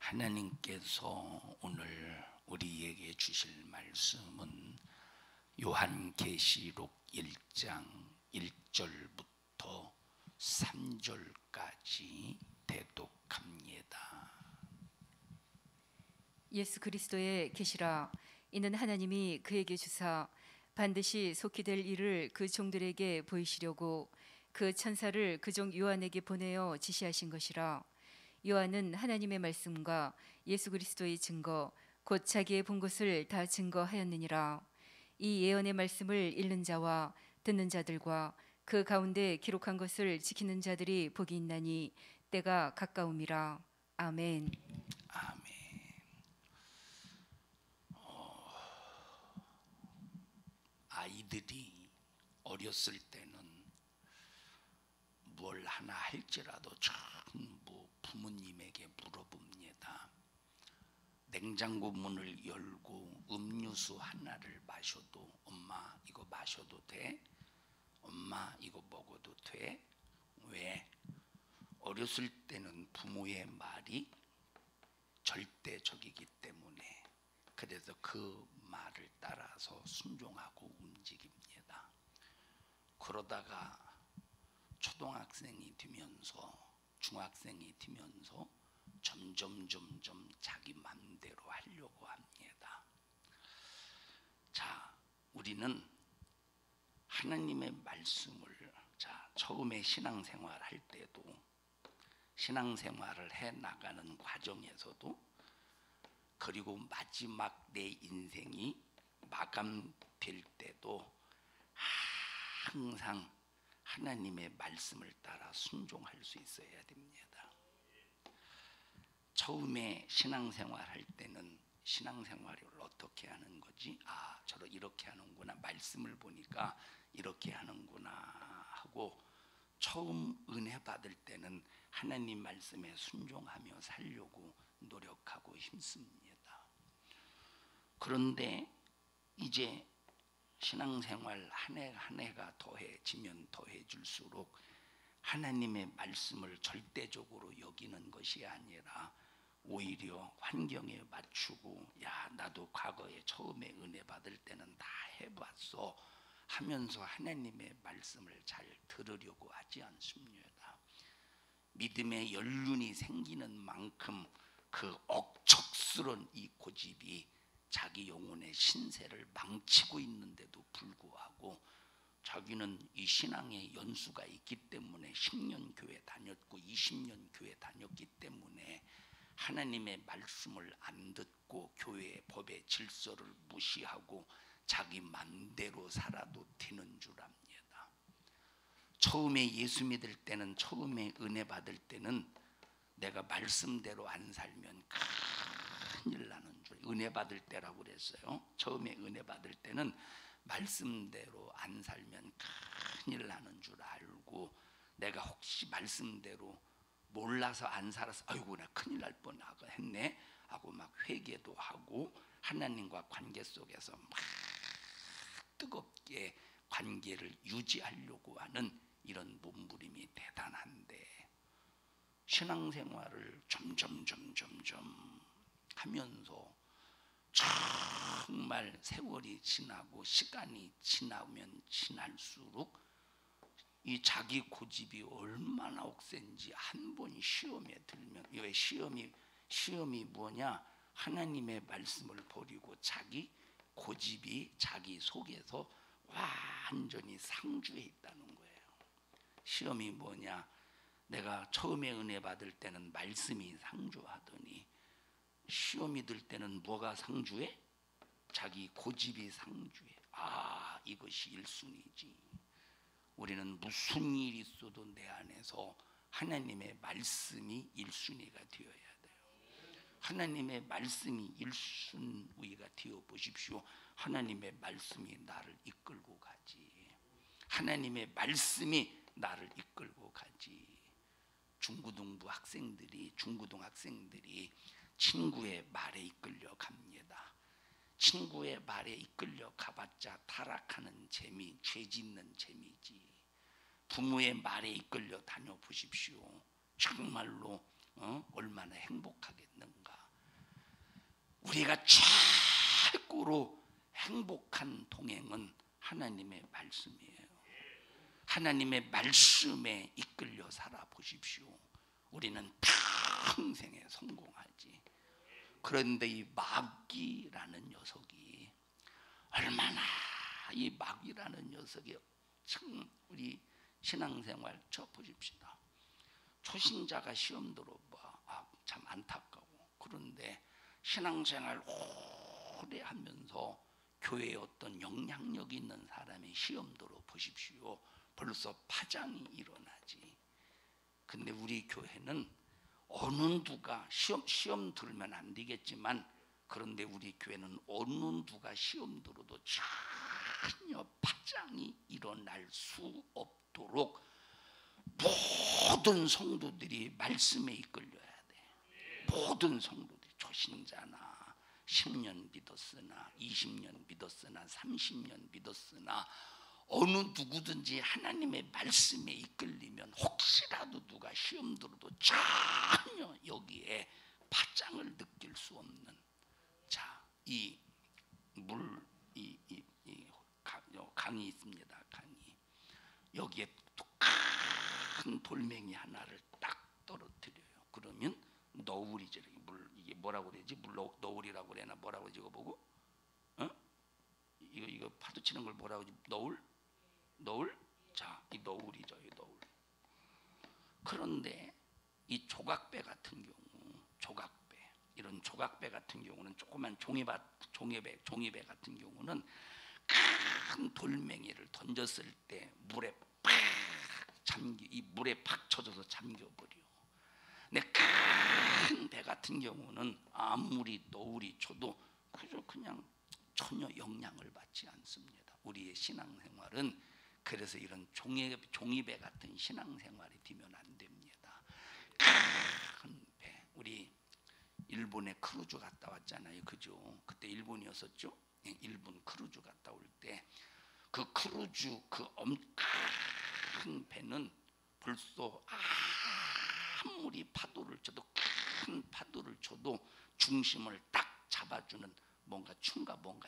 하나님께서 오늘 우리에게 주실 말씀은 요한계시록 1장 1절부터 3절까지 대독합니다. 예수 그리스도의 계시라. 이는 하나님이 그에게 주사 반드시 속히 될 일을 그 종들에게 보이시려고 그 천사를 그 종 요한에게 보내어 지시하신 것이라. 요한은 하나님의 말씀과 예수 그리스도의 증거 곧 자기의 본 것을 다 증거하였느니라. 이 예언의 말씀을 읽는 자와 듣는 자들과 그 가운데 기록한 것을 지키는 자들이 복이 있나니 때가 가까움이라. 아멘. 아멘. 아이들이 어렸을 때는 뭘 하나 할지라도 전부 부모님에게 물어봅니다. 냉장고 문을 열고 음료수 하나를 마셔도 엄마 이거 마셔도 돼? 엄마 이거 먹어도 돼? 왜? 어렸을 때는 부모의 말이 절대적이기 때문에 그래서 그 말을 따라서 순종하고 움직입니다. 그러다가 초등학생이 되면서 중학생이 되면서 점점 자기 맘대로 하려고 합니다. 자, 우리는 하나님의 말씀을 처음에 신앙생활 할 때도 신앙생활을 해 나가는 과정에서도 그리고 마지막 내 인생이 마감될 때도 항상 하나님의 말씀을 따라 순종할 수 있어야 됩니다. 처음에 신앙생활 할 때는 신앙생활을 어떻게 하는 거지? 저러 이렇게 하는구나. 말씀을 보니까 이렇게 하는구나 하고 처음 은혜 받을 때는 하나님 말씀에 순종하며 살려고 노력하고 힘씁니다. 그런데 이제 신앙생활 한 해가 더해지면 더해질수록 하나님의 말씀을 절대적으로 여기는 것이 아니라 오히려 환경에 맞추고 나도 과거에 처음에 은혜 받을 때는 다 해봤어 하면서 하나님의 말씀을 잘 들으려고 하지 않습니다. 믿음의 연륜이 생기는 만큼 그 억척스러운 이 고집이 자기 영혼의 신세를 망치고 있는데도 불구하고 자기는 이 신앙의 연수가 있기 때문에 10년 교회 다녔고 20년 교회 다녔기 때문에 하나님의 말씀을 안 듣고 교회의 법의 질서를 무시하고 자기 맘대로 살아도 되는 줄 압니다. 처음에 예수 믿을 때는 처음에 은혜 받을 때는 내가 말씀대로 안 살면 큰일 나는 줄 은혜 받을 때라고 그랬어요. 처음에 은혜 받을 때는 말씀대로 안 살면 큰일 나는 줄 알고 내가 혹시 말씀대로 몰라서 안 살아서 아이고 나 큰일 날 뻔했네 하고 막 회개도 하고 하나님과 관계 속에서 막 뜨겁게 관계를 유지하려고 하는 이런 몸부림이 대단한데 신앙생활을 점점 하면서 정말 세월이 지나고 시간이 지나면 지날수록 이 자기 고집이 얼마나 억센지 한 번 시험에 들면 왜 시험이 뭐냐? 하나님의 말씀을 버리고 자기 고집이 자기 속에서 완전히 상주해 있다는 거예요. 시험이 뭐냐? 내가 처음에 은혜 받을 때는 말씀이 상주하더니 시험이 들 때는 뭐가 상주해? 자기 고집이 상주해. 이것이 일순위지. 우리는 무슨 일이 있어도 내 안에서 하나님의 말씀이 일순위가 되어야 돼요. 하나님의 말씀이 일순위가 되어 보십시오. 하나님의 말씀이 나를 이끌고 가지. 하나님의 말씀이 나를 이끌고 가지. 중고등 학생들이 친구의 말에 이끌려 갑니다. 친구의 말에 이끌려 가봤자 타락하는 재미, 죄 짓는 재미지. 부모의 말에 이끌려 다녀보십시오. 정말로 얼마나 행복하겠는가. 우리가 최고로 행복한 동행은 하나님의 말씀이에요. 하나님의 말씀에 이끌려 살아보십시오. 우리는 평생에 성공하지. 그런데 이 마귀라는 녀석이 얼마나, 이 마귀라는 녀석이 참 우리 신앙생활 쳐 보십시다. 초신자가 시험 들어봐, 참 안타까워. 그런데 신앙생활 오래 하면서 교회에 어떤 영향력 있는 사람이 시험 들어 보십시오. 벌써 파장이 일어나지. 근데 우리 교회는 어느 누가 시험 들면 안 되겠지만, 그런데 우리 교회는 어느 누가 시험 들어도 전혀 파장이 일어날 수 없도록 모든 성도들이 말씀에 이끌려야 돼. 모든 성도들이, 초신자나 10년 믿었으나 20년 믿었으나 30년 믿었으나 어느 누구든지 하나님의 말씀에 이끌리면 혹시라도 누가 시험 들어도 전혀 여기에 파장을 느낄 수 없는, 자, 이 강이 있습니다. 강이. 여기에 큰 돌멩이 하나를 딱 떨어뜨려요. 그러면 너울이죠. 이게 뭐라고 그러지? 너울이라고 그래나 뭐라고 그러지? 이거 보고, 이거 파도 치는 걸 뭐라고 그러지? 너울? 자, 이 너울이죠. 이 너울. 그런데 이 조각배 같은 경우, 이런 조각배 같은 경우는, 조그만 종이배 같은 경우는 큰 돌멩이를 던졌을 때 물에 이 물에 팍 쳐져서 잠겨버려. 근데 큰 배 같은 경우는 아무리 너울이 쳐도 그냥 전혀 영향을 받지 않습니다. 우리의 신앙생활은 그래서 이런 종이배 같은 신앙생활이 되면 안 됩니다. 큰 배. 우리 일본에 크루즈 갔다 왔잖아요. 그죠? 그때 일본이었었죠? 일본 크루즈 갔다 올 때 그 크루즈 큰 배는 벌써 아무리 파도를 쳐도, 큰 파도를 쳐도 중심을 딱 잡아주는 뭔가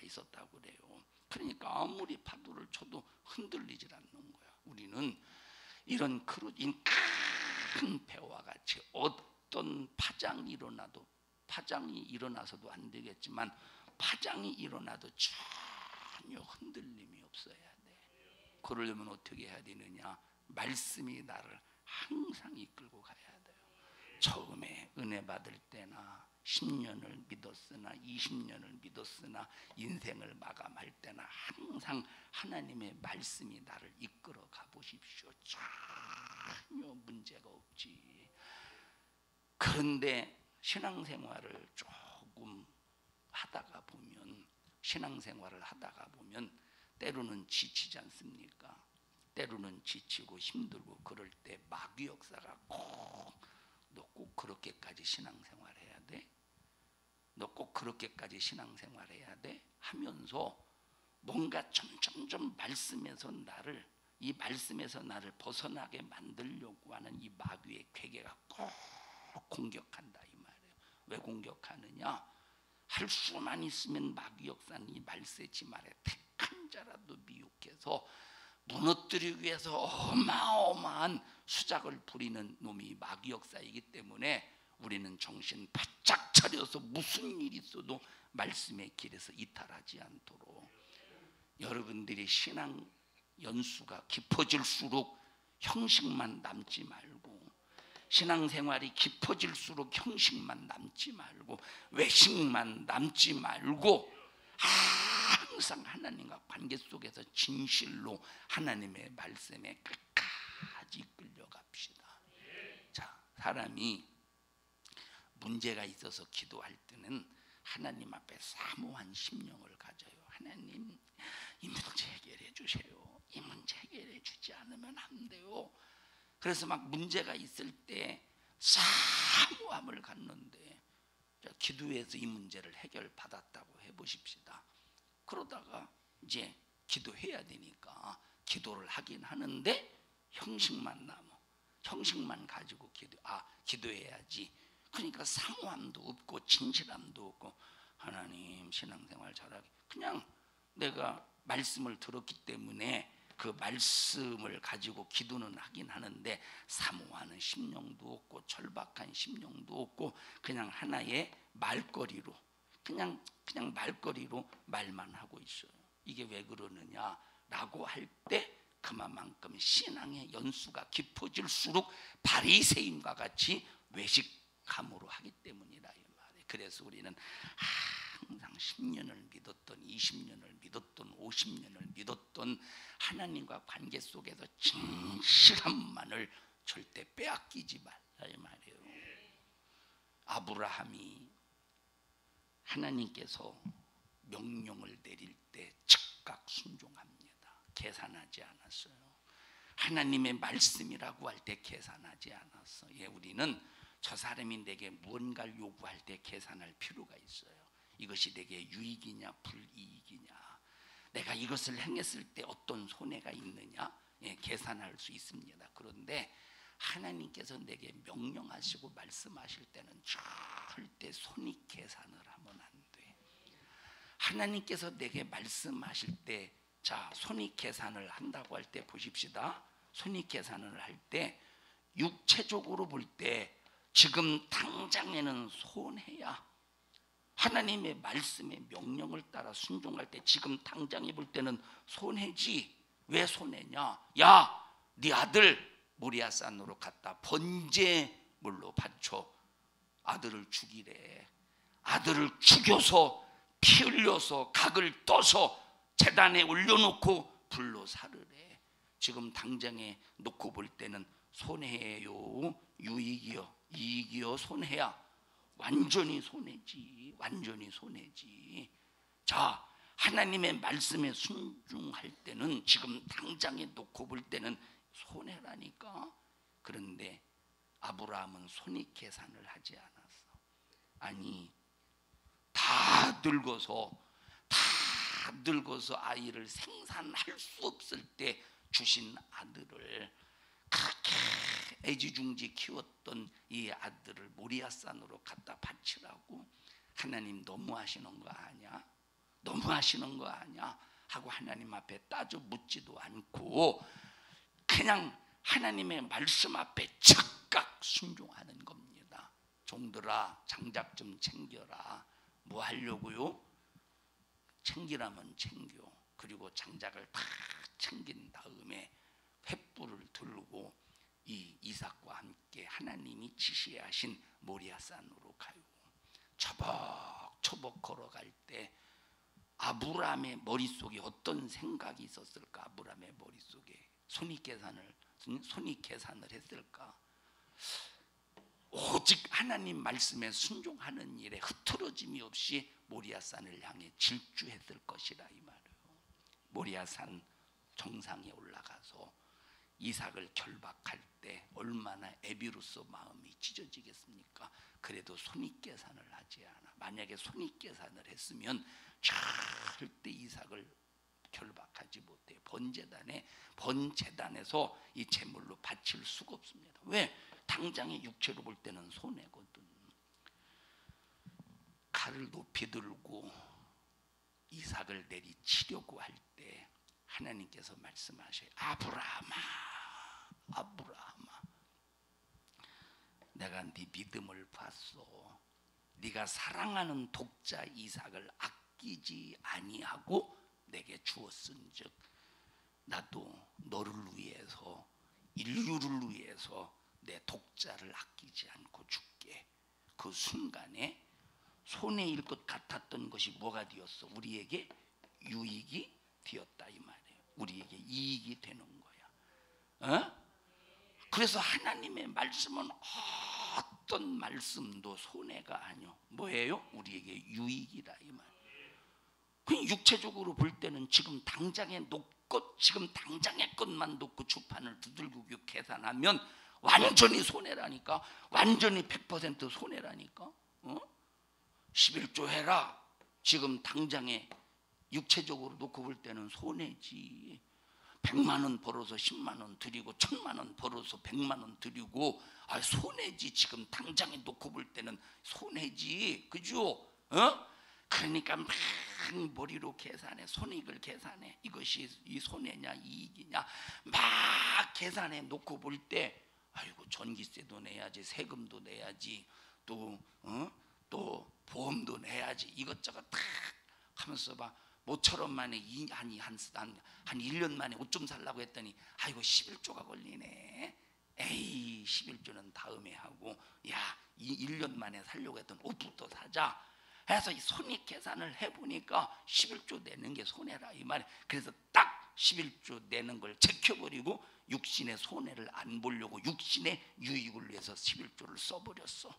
있었다고 그래요. 그러니까 아무리 파도를 쳐도 흔들리질 않는 거야. 우리는 이런 큰 배와 같이 어떤 파장이 일어나서도 안 되겠지만, 파장이 일어나도 전혀 흔들림이 없어야 돼. 그러려면 어떻게 해야 되느냐? 말씀이 나를 항상 이끌고 가야 돼요. 처음에 은혜 받을 때나 10년을 믿었으나 20년을 믿었으나 인생을 마감할 때나 항상 하나님의 말씀이 나를 이끌어 가보십시오. 전혀 문제가 없지. 그런데 신앙생활을 조금 신앙생활을 하다가 보면 때로는 지치지 않습니까? 때로는 지치고 힘들고 그럴 때 마귀 역사가 너 꼭 그렇게까지 신앙생활 해야 돼? 너 꼭 그렇게까지 신앙생활 해야 돼? 하면서 뭔가 점점 이 말씀에서 나를 벗어나게 만들려고 하는 이 마귀의 괴계가 꼭 공격한다 이 말이에요. 왜 공격하느냐? 할 수만 있으면 마귀 역사는 이 말세지 말에 택한 자라도 미혹해서 무너뜨리기 위해서 어마어마한 수작을 부리는 놈이 마귀 역사이기 때문에 우리는 정신 바짝 차려서 무슨 일이 있어도 말씀의 길에서 이탈하지 않도록, 여러분들이 신앙 연수가 깊어질수록 형식만 남지 말고, 신앙생활이 깊어질수록 형식만 남지 말고, 외식만 남지 말고, 항상 하나님과 관계 속에서 진실로 하나님의 말씀에 끝까지 끌려갑시다. 자, 사람이 문제가 있어서 기도할 때는 하나님 앞에 사모한 심령을 가져요. 하나님, 이 문제 해결해 주세요. 이 문제 해결해 주지 않으면 안 돼요. 그래서 막 문제가 있을 때 사모함을 갖는데, 기도해서 이 문제를 해결받았다고 해보십시다. 그러다가 이제 기도해야 되니까 기도를 하긴 하는데 형식만 형식만 가지고 기도해야지. 그러니까 사모함도 없고 진실함도 없고, 하나님 신앙생활 잘하게, 그냥 내가 말씀을 들었기 때문에 그 말씀을 가지고 기도는 하긴 하는데 사모하는 심령도 없고 절박한 심령도 없고 그냥 하나의 말거리로 그냥 말거리로 말만 하고 있어요. 이게 왜 그러느냐라고 할 때 그만큼 신앙의 연수가 깊어질수록 바리새인과 같이 외식함으로 하기 때문이라 이 말이에요. 그래서 우리는 항상 10년을 믿었던 20년을 믿었던 50년을 믿었던 하나님과 관계 속에서 진실함만을 절대 빼앗기지 말라 이 말이에요. 아브라함이 하나님께서 명령을 내릴 때 즉각 순종합니다. 계산하지 않았어요. 하나님의 말씀이라고 할 때 계산하지 않았어. 예, 우리는 저 사람이 내게 무언가를 요구할 때 계산할 필요가 있어요. 이것이 내게 유익이냐 불이익이냐, 내가 이것을 행했을 때 어떤 손해가 있느냐, 예, 계산할 수 있습니다. 그런데 하나님께서 내게 명령하시고 말씀하실 때는 절대 손익 계산을 하면 안 돼. 하나님께서 내게 말씀하실 때 자, 손익 계산을 한다고 할 때 보십시다. 손익 계산을 할 때 육체적으로 볼 때 지금 당장에는 손해야. 하나님의 말씀의 명령을 따라 순종할 때 지금 당장에 볼 때는 손해지. 왜 손해냐? 야, 네 아들 모리아산으로 갔다 번제물로 바쳐 아들을 죽이래. 아들을 죽여서 피 흘려서 각을 떠서 제단에 올려놓고 불로 사르래. 지금 당장에 놓고 볼 때는 손해예요, 유익이요, 이익이요, 손해야? 완전히 손해지. 완전히 손해지. 자, 하나님의 말씀에 순종할 때는 지금 당장에 놓고 볼 때는 손해라니까. 그런데 아브라함은 손익 계산을 하지 않았어. 아니, 다 늙어서 아이를 생산할 수 없을 때 주신 아들을, 그렇게 애지중지 키웠던 이 아들을 모리아산으로 갖다 바치라고? 하나님 너무하시는 거 아니야? 너무하시는 거 아니야? 하고 하나님 앞에 따져 묻지도 않고 그냥 하나님의 말씀 앞에 즉각 순종하는 겁니다. 종들아, 장작 좀 챙겨라. 뭐 하려고요? 챙기라면 챙겨. 그리고 장작을 다 챙긴 다음에 횃불을 들고 이 이삭과 함께 하나님이 지시하신 모리아산으로 가요. 처벅처벅 걸어갈 때 아브라함의 머릿속에 어떤 생각이 있었을까? 아브라함의 머릿속에 손익 계산을 했을까? 오직 하나님 말씀에 순종하는 일에 흐트러짐이 없이 모리아산을 향해 질주했을 것이라 이 말이에요. 모리아산 정상에 올라가서 이삭을 결박할 때 얼마나 에비로서 마음이 찢어지겠습니까? 그래도 손익 계산을 하지 않아. 만약에 손익 계산을 했으면 절대 이삭을 결박하지 못해. 번제단에서 이 제물로 바칠 수가 없습니다. 왜? 당장의 육체로 볼 때는 손해거든. 칼을 높이 들고 이삭을 내리치려고 할 때 하나님께서 말씀하셔요. 아브라함아, 내가 네 믿음을 봤어. 네가 사랑하는 독자 이삭을 아끼지 아니하고 내게 주었은즉 나도 너를 위해서, 인류를 위해서 내 독자를 아끼지 않고 줄게. 그 순간에 손해일 것 같았던 것이 뭐가 되었어? 우리에게 유익이 되었다 이 말이에요. 우리에게 이익이 되는 거야. 그래서 하나님의 말씀은 어떤 말씀도 손해가 아니요. 뭐예요? 우리에게 유익이다 이 말이에요. 그냥 육체적으로 볼 때는 지금 당장에 놓고 지금 당장의 것만 놓고 주판을 두들기고 계산하면 완전히 손해라니까. 완전히 100% 손해라니까. 11조 해라. 지금 당장에 육체적으로 놓고 볼 때는 손해지. 100만 원 벌어서 10만 원 드리고 1000만 원 벌어서 100만 원 드리고 손해지. 지금 당장에 놓고 볼 때는 손해지. 그죠? 그러니까 막 머리로 계산해, 손익을 계산해. 이것이 이 손해냐 이익이냐 막 계산해 놓고 볼 때 아이고 전기세도 내야지, 세금도 내야지, 또 보험도 내야지, 이것저것 다 하면서 봐. 모처럼 만에 한 1년 만에 옷 좀 살라고 했더니 아이고 11조가 걸리네. 에이 11조는 다음에 하고, 야 이 1년 만에 살려고 했던 옷부터 사자 해서 이 손익 계산을 해보니까 11조 내는 게 손해라 이 말이야. 그래서 딱 11조 내는 걸 제껴버리고 육신의 손해를 안 보려고 육신의 유익을 위해서 11조를 써버렸어.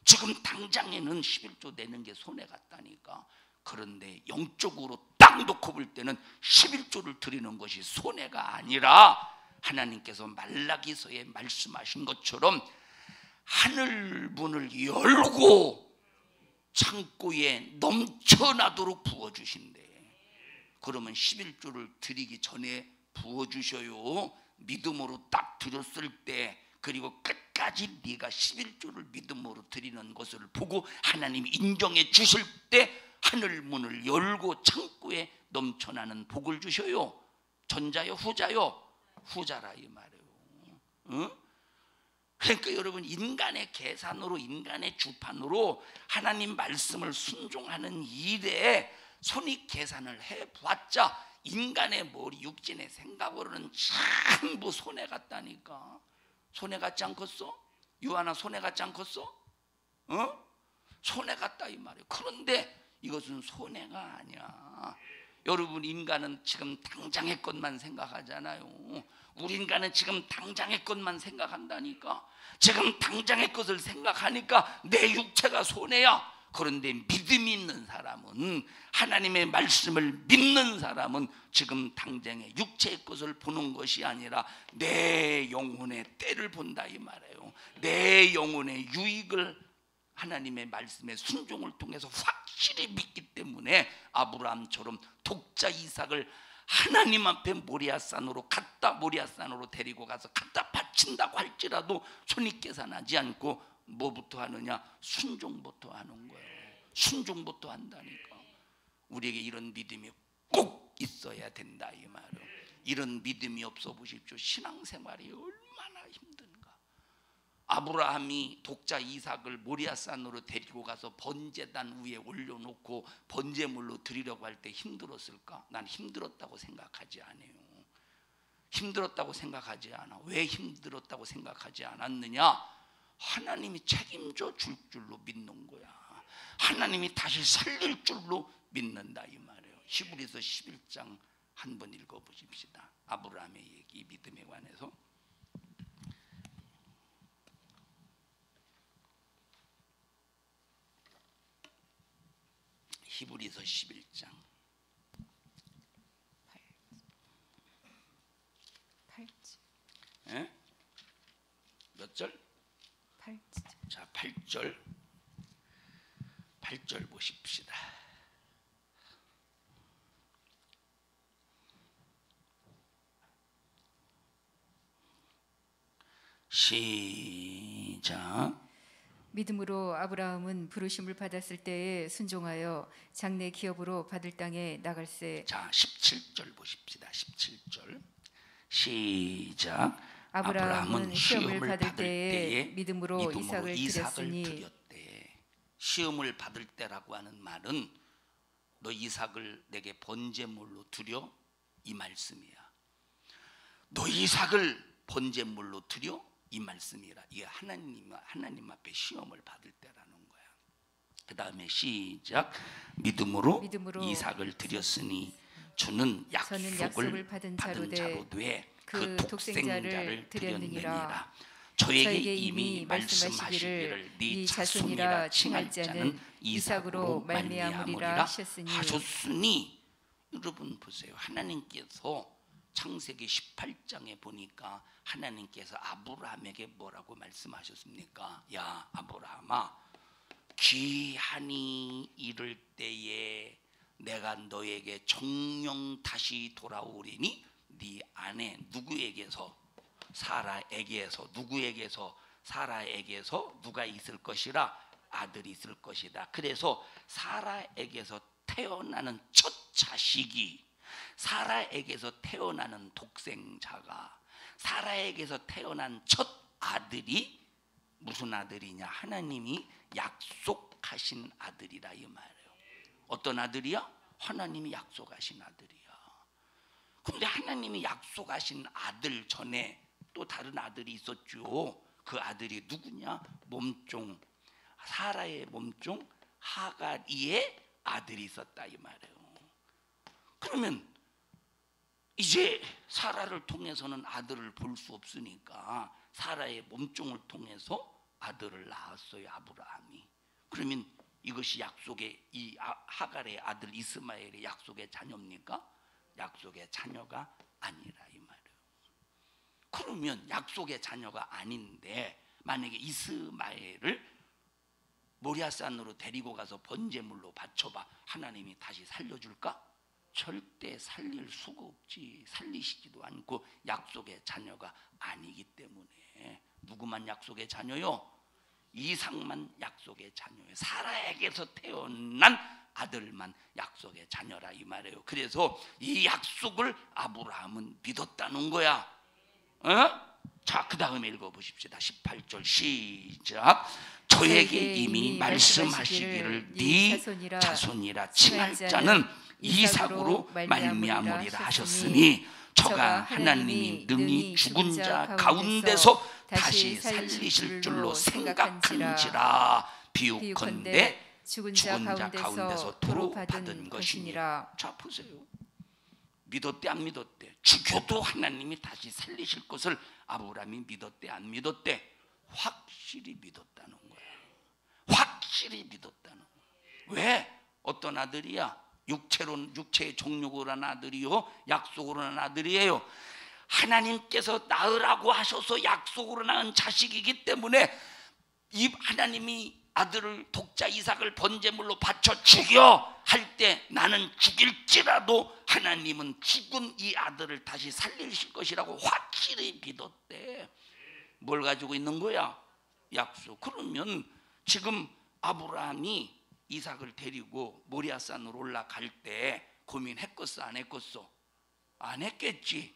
지금 당장에는 11조 내는 게 손해 같다니까. 그런데 영적으로 딱 놓고 볼 때는 11조를 드리는 것이 손해가 아니라 하나님께서 말라기서에 말씀하신 것처럼 하늘 문을 열고 창고에 넘쳐나도록 부어주신대. 그러면 11조를 드리기 전에 부어주셔요. 믿음으로 딱 드렸을 때, 그리고 끝까지 네가 11조를 믿음으로 드리는 것을 보고 하나님이 인정해 주실 때 하늘 문을 열고 창고에 넘쳐나는 복을 주셔요. 전자요 후자요? 후자라 이 말이에요. 응? 그러니까 여러분, 인간의 계산으로, 인간의 주판으로 하나님 말씀을 순종하는 일에 손익 계산을 해봤자 인간의 머리, 육신의 생각으로는 전부 손해 같다니까. 손해 같지 않겠어? 유한아, 손해 같지 않겠어? 손해 같다 이 말이에요. 그런데 이것은 손해가 아니야. 여러분, 인간은 지금 당장의 것만 생각하잖아요. 우리 인간은 지금 당장의 것만 생각한다니까. 지금 당장의 것을 생각하니까 내 육체가 손해야. 그런데 믿음이 있는 사람은, 하나님의 말씀을 믿는 사람은 지금 당장의 육체의 것을 보는 것이 아니라 내 영혼의 때를 본다 이 말이에요. 내 영혼의 유익을 하나님의 말씀의 순종을 통해서 확실히 믿기 때문에 아브라함처럼 독자 이삭을 하나님 앞에 모리아산으로 데리고 가서 갖다 바친다고 할지라도 손익 계산하지 않고 뭐부터 하느냐? 순종부터 하는 거예요. 순종부터 한다니까. 우리에게 이런 믿음이 꼭 있어야 된다 이 말이에요. 이런 믿음이 없어 보십시오. 신앙생활이 얼마나 힘든가. 아브라함이 독자 이삭을 모리아산으로 데리고 가서 번제단 위에 올려놓고 번제물로 드리려고 할 때 힘들었을까? 난 힘들었다고 생각하지 않아요. 힘들었다고 생각하지 않아. 왜 힘들었다고 생각하지 않았느냐? 하나님이 책임져 줄 줄로 믿는 거야. 하나님이 다시 살릴 줄로 믿는다 이 말이에요. 히브리서 11장 한번 읽어보십시다. 아브라함의 얘기, 믿음에 관해서. 히브리서 11장 8절. 몇 절? 8절. 자, 8절 보십시다. 시작. 믿음으로 아브라함은 부르심을 받았을 때에 순종하여 장래 기업으로 받을 땅에 나갈새. 자, 17절 보십시다. 17절 시작. 아브라함은 시험을 받을 때에 믿음으로 이삭을 드렸으니. 드렸대. 시험을 받을 때라고 하는 말은 너 이삭을 내게 번제물로 드려 이 말씀이야. 너 이삭을 번제물로 드려 이 말씀이라. 이게 하나님 앞에 시험을 받을 때라는 거야. 그 다음에 시작. 믿음으로 이삭을 드렸으니 주는 약속을 받은 자로 돼 그 독생자를 드렸느니라. 저에게 이미 말씀하시기를 네 자손이라 칭할 자는 이삭으로 말미암으리라 하셨으니. 여러분 보세요. 하나님께서 창세기 18장에 보니까 하나님께서 아브라함에게 뭐라고 말씀하셨습니까? 야 아브라함아, 귀하니 이를 때에 내가 너에게 정령 다시 돌아오리니 네 아내 누구에게서? 사라에게서 누가 있을 것이라? 아들이 있을 것이다. 그래서 사라에게서 태어나는 첫 자식이, 사라에게서 태어나는 독생자가, 사라에게서 태어난 첫 아들이 무슨 아들이냐? 하나님이 약속하신 아들이라 이 말이에요. 어떤 아들이야? 하나님이 약속하신 아들이야. 그런데 하나님이 약속하신 아들 전에 또 다른 아들이 있었죠. 그 아들이 누구냐? 몸종, 사라의 몸종 하가리의 아들이 있었다 이 말이에요. 그러면 이제 사라를 통해서는 아들을 볼 수 없으니까 사라의 몸종을 통해서 아들을 낳았어요, 아브라함이. 그러면 이것이 약속의, 이 하갈의 아들 이스마엘의 약속의 자녀입니까? 약속의 자녀가 아니라 이 말이에요. 그러면 약속의 자녀가 아닌데 만약에 이스마엘을 모리아산으로 데리고 가서 번제물로 바쳐봐, 하나님이 다시 살려줄까? 절대 살릴 수가 없지. 살리시지도 않고 약속의 자녀가 아니기 때문에. 누구만 약속의 자녀요? 이삭만 약속의 자녀예요. 사라에게서 태어난 아들만 약속의 자녀라 이 말이에요. 그래서 이 약속을 아브라함은 믿었다는 거야. 자, 그 다음에 읽어보십시다. 18절 시작. 저에게 이미 말씀하시기를 네 자손이라 칭할 자는 이삭으로 말미암으리라 하셨으니 저가 하나님이 능히 죽은 자 가운데서 다시 살리실 줄로 생각한지라. 비유컨대 죽은 자 가운데서 도로 받은 것이니라. 자, 보세요. 믿었대 안 믿었대? 죽여도 하나님이 다시 살리실 것을 아브라함이 믿었대 안 믿었대? 확실히 믿었다는 거야. 확실히 믿었다는 거야. 왜? 어떤 아들이야? 육체의 종육으로 난 아들이요, 약속으로 난 아들이에요. 하나님께서 낳으라고 하셔서 약속으로 낳은 자식이기 때문에 이 하나님이 아들을, 독자 이삭을 번제물로 바쳐 죽여 할 때 나는 죽일지라도 하나님은 죽은 이 아들을 다시 살리실 것이라고 확실히 믿었대. 뭘 가지고 있는 거야? 약속. 그러면 지금 아브라함이 이삭을 데리고 모리아산으로 올라갈 때 고민했겠어 안 했겠어? 안 했겠지.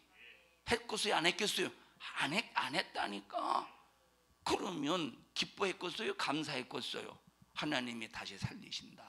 했겠어요 안 했겠어요? 안 했다니까. 그러면 기뻐했겠어요 감사했겠어요? 하나님이 다시 살리신다.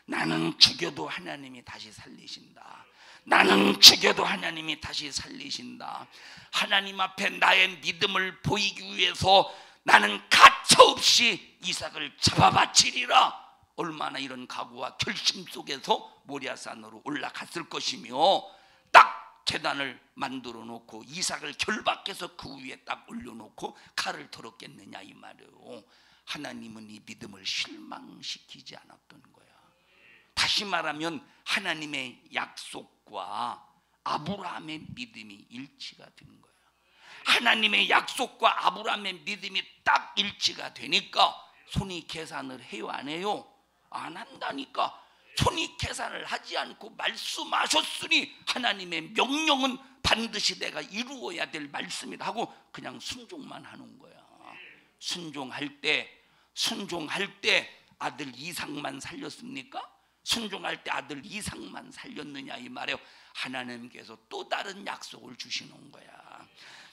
나는 죽여도 하나님이 다시 살리신다. 나는 죽여도 하나님이 다시 살리신다. 하나님 앞에 나의 믿음을 보이기 위해서 나는 가차없이 이삭을 잡아바치리라. 얼마나 이런 각오와 결심 속에서 모리아산으로 올라갔을 것이며, 딱 제단을 만들어 놓고 이삭을 결박해서 그 위에 딱 올려놓고 칼을 털었겠느냐 이 말이에요. 하나님은 이 믿음을 실망시키지 않았던 거야. 다시 말하면 하나님의 약속과 아브라함의 믿음이 일치가 된 거야. 하나님의 약속과 아브라함의 믿음이 딱 일치가 되니까 손이 계산을 해요 안 해요? 안 한다니까. 손이 계산을 하지 않고 말씀하셨으니 하나님의 명령은 반드시 내가 이루어야 될 말씀이다 하고 그냥 순종만 하는 거야. 순종할 때 아들 이삭만 살렸습니까? 순종할 때 아들 이삭만 살렸느냐 이 말이에요. 하나님께서 또 다른 약속을 주시는 거야.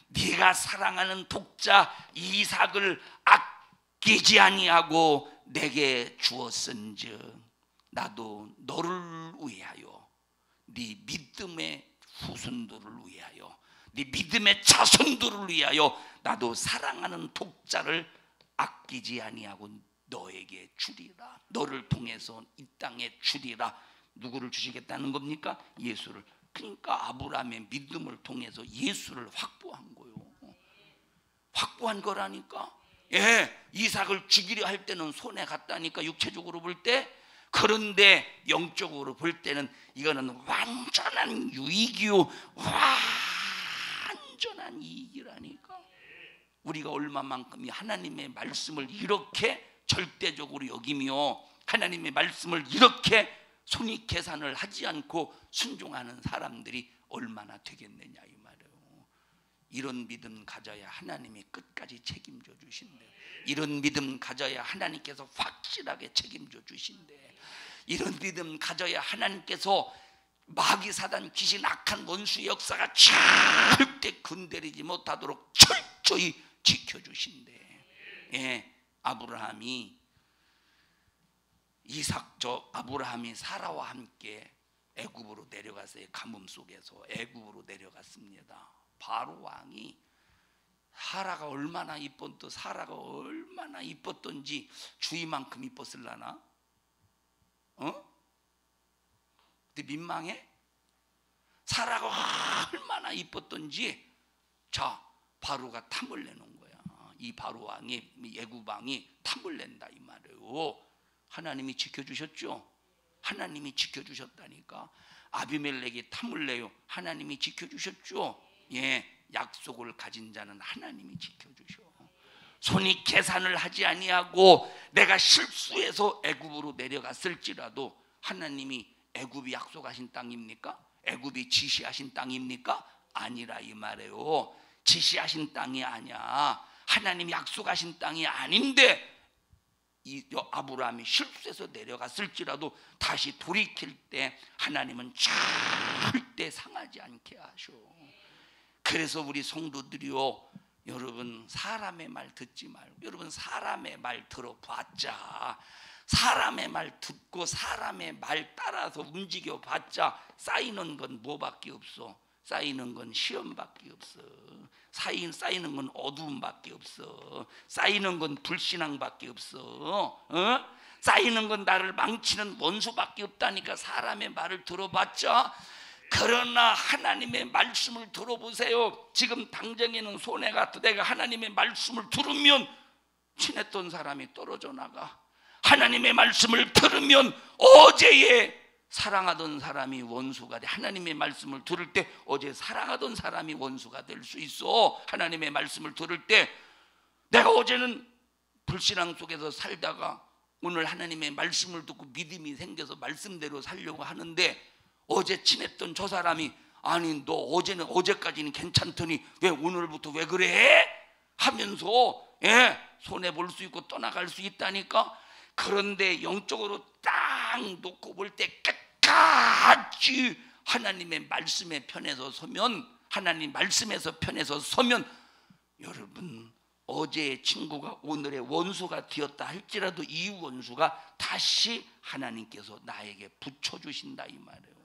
네가 사랑하는 독자 이삭을 아끼지 아니하고 내게 주었은즉 나도 너를 위하여, 네 믿음의 후손들을 위하여, 네 믿음의 자손들을 위하여 나도 사랑하는 독자를 아끼지 아니하고 너에게 주리라. 너를 통해서 이 땅에 주리라. 누구를 주시겠다는 겁니까? 예수를. 그러니까 아브라함의 믿음을 통해서 예수를 확보한 거예요. 확보한 거라니까. 예, 이삭을 죽이려 할 때는 손해 갔다니까, 육체적으로 볼 때. 그런데 영적으로 볼 때는 이거는 완전한 유익이요, 완전한 이익이라니까. 우리가 얼마만큼이 하나님의 말씀을 이렇게 절대적으로 여기며 하나님의 말씀을 이렇게 손익 계산을 하지 않고 순종하는 사람들이 얼마나 되겠느냐 이 말이에요. 이런 믿음 가져야 하나님이 끝까지 책임져 주신대. 이런 믿음 가져야 하나님께서 확실하게 책임져 주신대. 이런 믿음 가져야 하나님께서 마귀 사단 귀신 악한 원수의 역사가 절대 건드리지 못하도록 철저히 지켜주신대. 예, 아브라함이 아브라함이 사라와 함께 애굽으로 내려갔어요. 가뭄 속에서 애굽으로 내려갔습니다. 바로 왕이 사라가 얼마나 이뻤던지 주위만큼 이뻤을라나? 근데 민망해? 사라가 얼마나 이뻤던지 자 바로가 탐을 내는 거야. 이 바로 왕이 애굽 왕이 탐을 낸다 이 말이에요. 하나님이 지켜주셨죠? 하나님이 지켜주셨다니까. 아비멜렉이 탐을 내요. 하나님이 지켜주셨죠? 예, 약속을 가진 자는 하나님이 지켜주셔. 손이 계산을 하지 아니하고 내가 실수해서 애굽으로 내려갔을지라도 하나님이 애굽이 약속하신 땅입니까? 애굽이 지시하신 땅입니까? 아니라 이 말이에요. 지시하신 땅이 아니야. 하나님이 약속하신 땅이 아닌데 이 아브라함이 실수해서 내려갔을지라도 다시 돌이킬 때 하나님은 절대 상하지 않게 하셔. 그래서 우리 성도들이요, 여러분 사람의 말 듣지 말고 여러분 사람의 말 들어봤자, 사람의 말 듣고 사람의 말 따라서 움직여봤자 쌓이는 건 뭐밖에 없어. 쌓이는 건 시험밖에 없어. 쌓이는 건 어두움밖에 없어. 쌓이는 건 불신앙밖에 없어. 쌓이는 건 나를 망치는 원수밖에 없다니까. 사람의 말을 들어봤자. 그러나 하나님의 말씀을 들어보세요. 지금 당장에는 손해가 내가 하나님의 말씀을 들으면 친했던 사람이 떨어져 나가. 하나님의 말씀을 들으면 어제의 사랑하던 사람이 원수가 돼. 하나님의 말씀을 들을 때 어제 사랑하던 사람이 원수가 될 수 있어. 하나님의 말씀을 들을 때 내가 어제는 불신앙 속에서 살다가 오늘 하나님의 말씀을 듣고 믿음이 생겨서 말씀대로 살려고 하는데 어제 친했던 저 사람이 아니 너 어제까지는 괜찮더니 왜 오늘부터 왜 그래? 하면서 손해 볼 수 있고 떠나갈 수 있다니까. 그런데 영적으로 딱 놓고 볼 때 끝까지 하나님의 말씀의 편에서 서면, 하나님 말씀에서 편에서 서면 여러분 어제의 친구가 오늘의 원수가 되었다 할지라도 이 원수가 다시 하나님께서 나에게 붙여주신다 이 말이에요.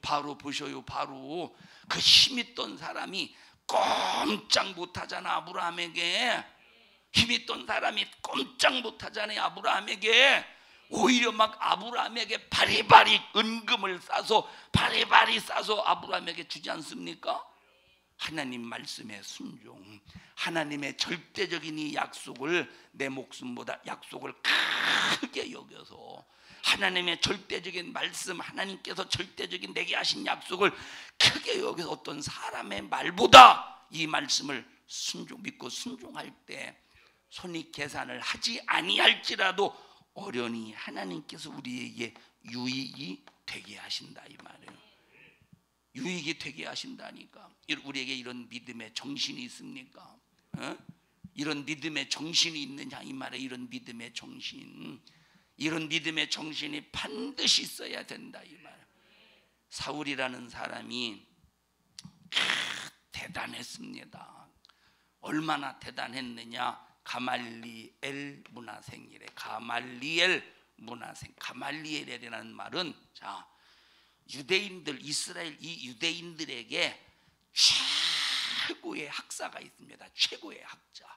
바로 보셔요. 바로 그 힘있던 사람이 꼼짝 못하잖아. 아브라함에게 힘있던 사람이 꼼짝 못하잖아요. 아브라함에게 오히려 막 아브라함에게 바리바리 은금을 싸서 바리바리 싸서 아브라함에게 주지 않습니까? 하나님 말씀의 순종, 하나님의 절대적인 이 약속을 내 목숨보다 약속을 크게 여겨서 하나님의 절대적인 말씀, 하나님께서 절대적인 내게 하신 약속을 크게 여겨서 어떤 사람의 말보다 이 말씀을 믿고 순종할 때 손이 계산을 하지 아니할지라도 어련히 하나님께서 우리에게 유익이 되게 하신다 이 말이에요. 유익이 되게 하신다니까. 우리에게 이런 믿음의 정신이 있습니까? 이런 믿음의 정신이 있느냐 이 말이에요. 이런 믿음의 정신, 이런 믿음의 정신이 반드시 있어야 된다 이 말이에요. 사울이라는 사람이 대단했습니다. 얼마나 대단했느냐. 가말리엘 문화생이래. 가말리엘 문화생. 가말리엘이라는 말은 자 유대인들, 이스라엘 이 유대인들에게 최고의 학사가 있습니다. 최고의 학자.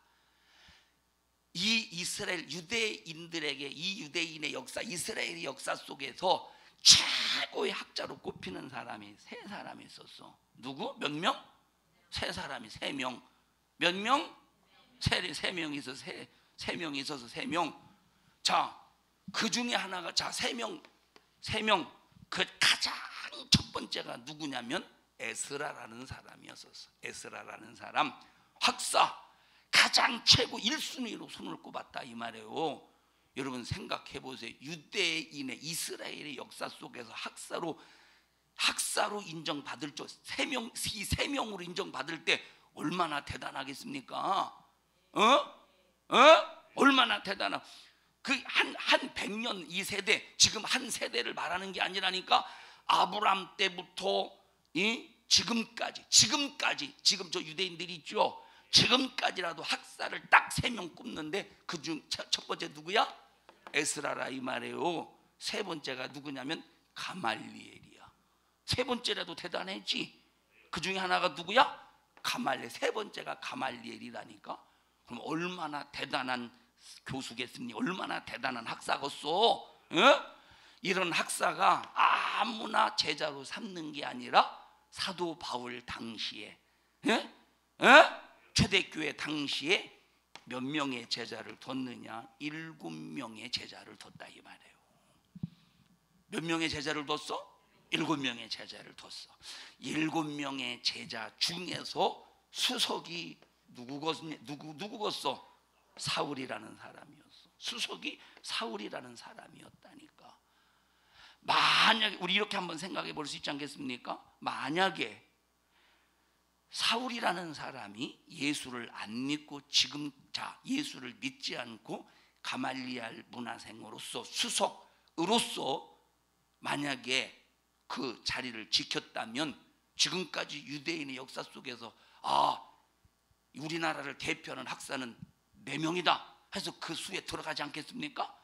이 이스라엘 유대인들에게 이 유대인의 역사, 이스라엘의 역사 속에서 최고의 학자로 꼽히는 사람이 세 사람이 있었어. 누구? 몇 명? 세 사람이 세 명. 몇 명? 세 명이 있어서 세 명이 있어서 세 명. 자, 그 중에 하나가 자 세 명 그 가장 첫 번째가 누구냐면 에스라라는 사람이었었어. 에스라라는 사람 학사 가장 최고 1순위로 손을 꼽았다 이 말이에요. 여러분 생각해 보세요. 유대인의 이스라엘의 역사 속에서 학사로 인정받을 이 세 명으로 인정받을 때 얼마나 대단하겠습니까? 얼마나 대단하. 한 100년 이 세대, 지금 한 세대를 말하는 게 아니라니까. 아브람 때부터 지금까지 지금 저 유대인들이 있죠. 지금까지라도 학사를 딱 3명 꼽는데 그중 첫 번째 누구야? 에스라라 이 말이에요. 세 번째가 누구냐면 가말리엘이야. 세 번째라도 대단했지. 그 중에 하나가 누구야? 가말리엘. 세 번째가 가말리엘이라니까. 그럼 얼마나 대단한 교수겠습니까? 얼마나 대단한 학사겠어? 이런 학사가 아무나 제자로 삼는 게 아니라 사도 바울 당시에 초대교회 당시에 몇 명의 제자를 뒀느냐? 7명의 제자를 뒀다 이 말이에요. 몇 명의 제자를 뒀어? 7명의 제자를 뒀어. 7명의 제자 중에서 수석이 누구겠어? 사울이라는 사람이었어. 수석이 사울이라는 사람이었다니까. 만약에 우리 이렇게 한번 생각해 볼 수 있지 않겠습니까? 만약에 사울이라는 사람이 예수를 안 믿고 지금 예수를 믿지 않고 가말리엘 문화생으로서 수석으로서 만약에 그 자리를 지켰다면 지금까지 유대인의 역사 속에서 우리나라를 대표하는 학사는 4명이다 해서 그 수에 들어가지 않겠습니까?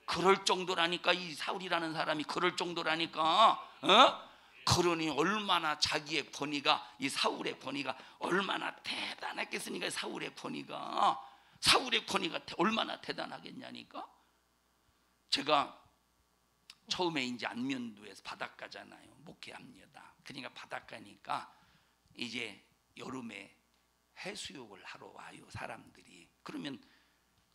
그럴 정도라니까. 이 사울이라는 사람이 그럴 정도라니까. 그러니 얼마나 자기의 권위가, 이 사울의 권위가 얼마나 대단했겠습니까? 사울의 권위가 얼마나 대단하겠냐니까. 제가 처음에 이제 안면도에서 바닷가잖아요. 목회합니다. 그러니까 바닷가니까 이제 여름에 해수욕을 하러 와요, 사람들이. 그러면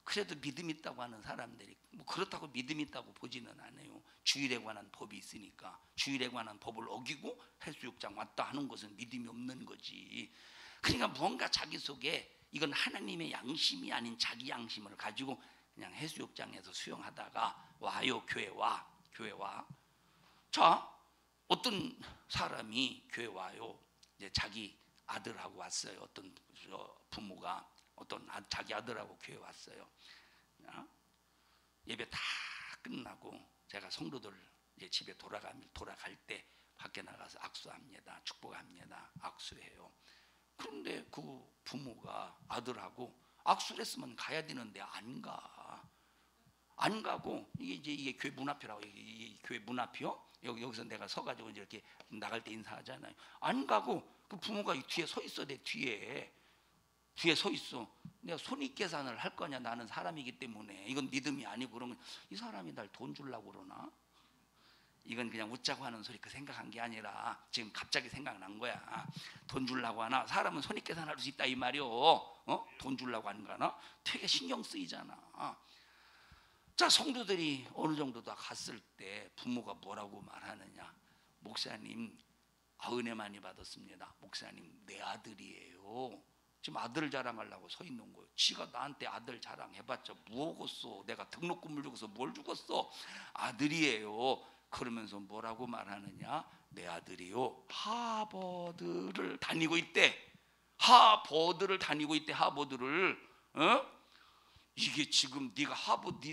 그래도 믿음 있다고 하는 사람들이 뭐 그렇다고 믿음 있다고 보지는 않아요. 주일에 관한 법이 있으니까 주일에 관한 법을 어기고 해수욕장 왔다 하는 것은 믿음이 없는 거지. 그러니까 뭔가 자기 속에 이건 하나님의 양심이 아닌 자기 양심을 가지고 그냥 해수욕장에서 수영하다가 와요. 교회 와. 자, 어떤 사람이 교회 와요. 이제 자기 아들하고 왔어요. 어떤 부모가 자기 아들하고 교회 왔어요. 예배 다 끝나고 제가 성도들 이제 집에 돌아갈 때 밖에 나가서 악수합니다. 축복합니다. 악수해요. 그런데 그 부모가 아들하고 악수를 했으면 가야 되는데 안 가고 이게 교회 문 앞이라고. 이게 교회 문 앞이요. 여기서 내가 서가지고 이제 이렇게 나갈 때 인사하잖아요. 안 가고 그 부모가 뒤에 서 있어. 내 뒤에 서 있어. 내가 손익계산을 할 거냐? 나는 사람이기 때문에. 이건 믿음이 아니고. 그러면 이 사람이 날 돈 주려고 그러나? 이건 그냥 웃자고 하는 소리 그 생각한 게 아니라 지금 갑자기 생각난 거야. 돈 주려고 하나? 사람은 손익계산할 수 있다 이 말이요. 돈 주려고 하는 거나? 되게 신경 쓰이잖아. 자, 성도들이 어느 정도 다 갔을 때 부모가 뭐라고 말하느냐? 목사님, 은혜 많이 받았습니다. 목사님, 내 아들이에요. 지금 아들 자랑하려고 서 있는 거예요. 지가 나한테 아들 자랑해봤자 뭐겠어. 내가 등록금을 주고서 뭘 주겠어. 아들이에요. 그러면서 뭐라고 말하느냐? 내 아들이요, 하버드를 다니고 있대. 하버드를. 이게 지금 네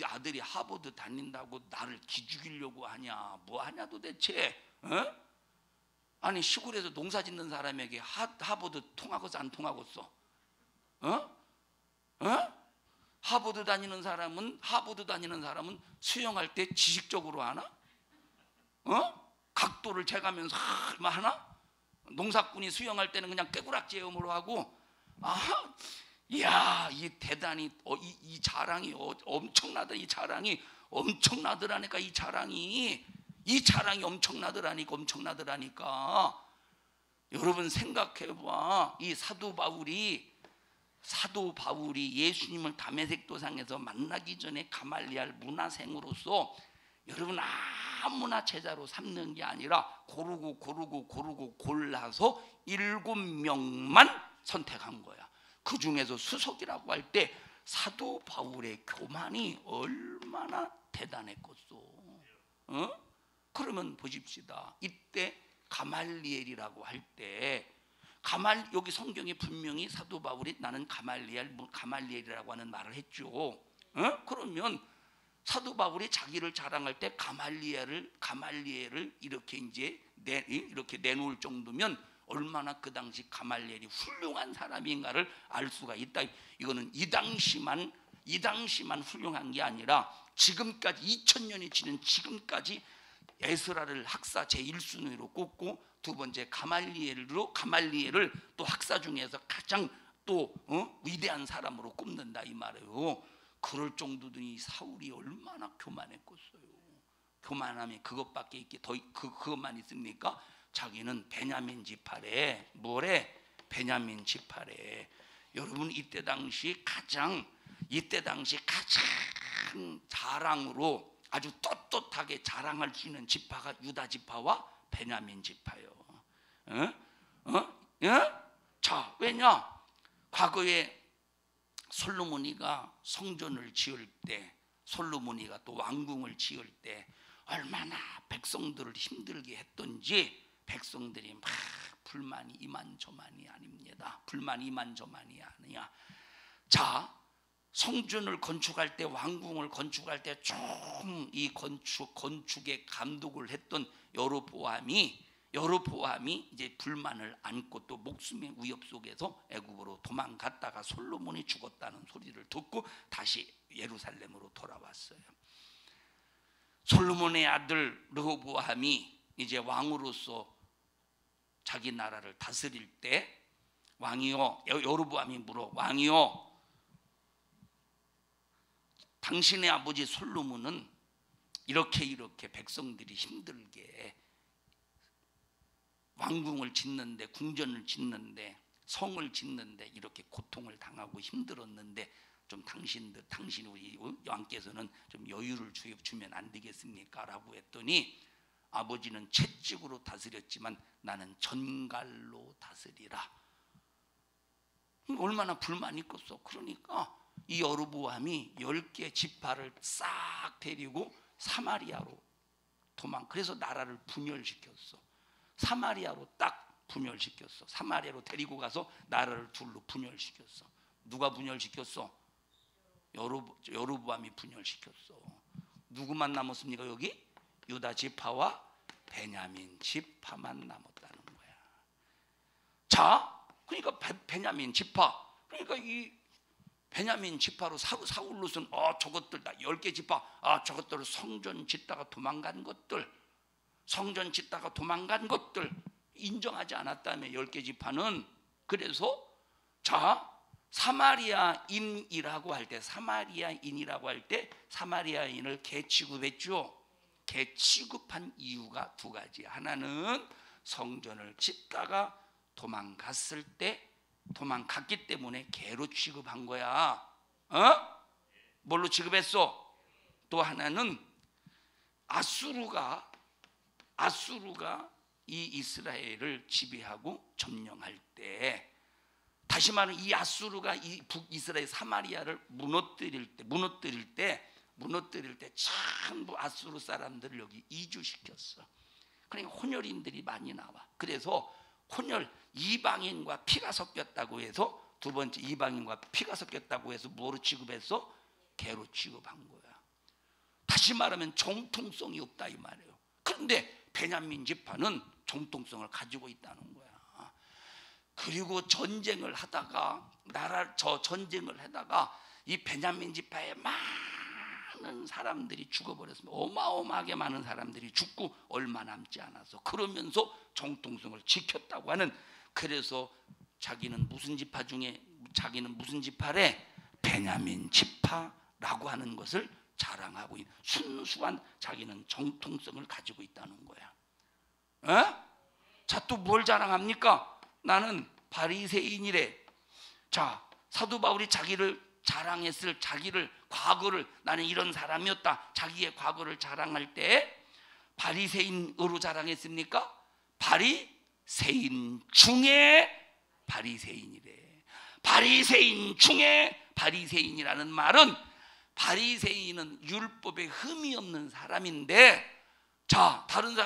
아들이 하버드 다닌다고 나를 기죽이려고 하냐? 뭐 하냐 도대체? 아니 시골에서 농사 짓는 사람에게 하버드 통하겠어 안 통하겠어? 하버드 다니는 사람은 수영할 때 지식적으로 하나? 각도를 재가면서 하나? 농사꾼이 수영할 때는 그냥 깨구락지 헤엄으로 하고. 이야, 이 대단히 이 자랑이 엄청나다. 이 자랑이 엄청나더라니까. 이 자랑이 엄청나더라니까. 여러분 생각해봐. 이 사도 바울이 예수님을 다메섹 도상에서 만나기 전에 가말리엘 문화생으로서 여러분 아무나 제자로 삼는 게 아니라 고르고 골라서 7명만 선택한 거야. 그 중에서 수석이라고 할 때 사도 바울의 교만이 얼마나 대단했겠소. 그러면 보십시다. 이때 가말리엘이라고 할 때 여기 성경에 분명히 사도 바울이 나는 가말리엘이라고 하는 말을 했죠. 그러면 사도 바울이 자기를 자랑할 때 가말리엘을 이렇게 이제 이렇게 내놓을 정도면 얼마나 그 당시 가말리엘이 훌륭한 사람인가를 알 수가 있다. 이거는 이 당시만 훌륭한 게 아니라 지금까지 2000년이 지난 지금까지 에스라를 학사 제1순위로 꼽고 두 번째 가말리엘을 또 학사 중에서 가장 또 위대한 사람으로 꼽는다 이 말이에요. 그럴 정도더니 사울이 얼마나 교만했겠어요. 교만하면 그것밖에 있게 그것만 있습니까? 자기는 베냐민 지파래. 베냐민 지파래. 여러분 이때 당시 가장 자랑으로 아주 떳떳하게 자랑할 수 있는 지파가 유다 지파와 베냐민 지파요. 자, 왜냐? 과거에 솔로몬이가 성전을 지을 때, 솔로몬이가 또 왕궁을 지을 때 얼마나 백성들을 힘들게 했던지 백성들이 막 불만이 이만저만이 아닙니다. 불만이 이만저만이 아니야. 자, 성전을 건축할 때, 왕궁을 건축할 때 좀 이 건축에 감독을 했던 여로보암이 이제 불만을 안고 또 목숨의 위협 속에서 애굽으로 도망갔다가 솔로몬이 죽었다는 소리를 듣고 다시 예루살렘으로 돌아왔어요. 솔로몬의 아들 르호보암이 이제 왕으로서 자기 나라를 다스릴 때 왕이요, 여로보암이 물어, 왕이요, 당신의 아버지 솔로몬은 이렇게 백성들이 힘들게 왕궁을 짓는데, 궁전을 짓는데, 성을 짓는데 이렇게 고통을 당하고 힘들었는데 좀 당신 우리 왕께서는 좀 여유를 주면 안 되겠습니까? 라고 했더니 아버지는 채찍으로 다스렸지만 나는 전갈로 다스리라. 얼마나 불만이 있겠어. 그러니까 이 여로보암이 10개 지파를 싹 데리고 사마리아로 그래서 나라를 분열시켰어. 사마리아로 딱 분열시켰어. 사마리아로 데리고 가서 나라를 둘로 분열시켰어. 누가 분열시켰어? 여로보암이 분열시켰어. 누구만 남았습니까? 여기 유다 지파와 베냐민 지파만 남았다는 거야. 자, 그러니까 베냐민 지파, 그러니까 이 베냐민 지파로 사울로서는 저것들 다 10개 지파, 저것들 성전 짓다가 도망간 것들 인정하지 않았다며 10개 지파는. 그래서 자, 사마리아인이라고 할 때 사마리아인을 개취급했죠. 개취급한 이유가 두 가지. 하나는 성전을 짓다가 도망갔기 때문에 개로 취급한 거야. 뭘로 취급했어? 또 하나는 아수르가 이 이스라엘을 지배하고 점령할 때, 다시 말하면 이 아수르가 이 북이스라엘 사마리아를 무너뜨릴 때 전부 아수르 사람들을 여기 이주시켰어. 그러니까 혼혈인들이 많이 나와. 그래서 혼혈 이방인과 피가 섞였다고 해서, 두 번째 이방인과 피가 섞였다고 해서 뭐로 취급했어? 개로 취급한 거야. 다시 말하면 정통성이 없다 이 말이에요. 그런데 베냐민 지파는 정통성을 가지고 있다는 거야. 그리고 전쟁을 하다가 이 베냐민 지파에 많은 사람들이 죽어버렸습니다. 어마어마하게 많은 사람들이 죽고 얼마 남지 않아서, 그러면서 정통성을 지켰다고 하는, 그래서 자기는 무슨 지파래? 베냐민 지파라고 하는 것을 자랑하고 있는, 순수한 자기는 정통성을 가지고 있다는 거야. 자, 또 뭘 자랑합니까? 나는 바리새인이래. 자, 사도 바울이 자기를 자랑했을 과거를, 나는 이런 사람이었다, 자기의 과거를 자랑할 때 바리새인으로 자랑했습니까? 바리새인 중에 바리새인이래. 바리새인 중에 바리새인이라는 말은, 바리새인은 율법에 흠이 없는 사람인데, 자, 다른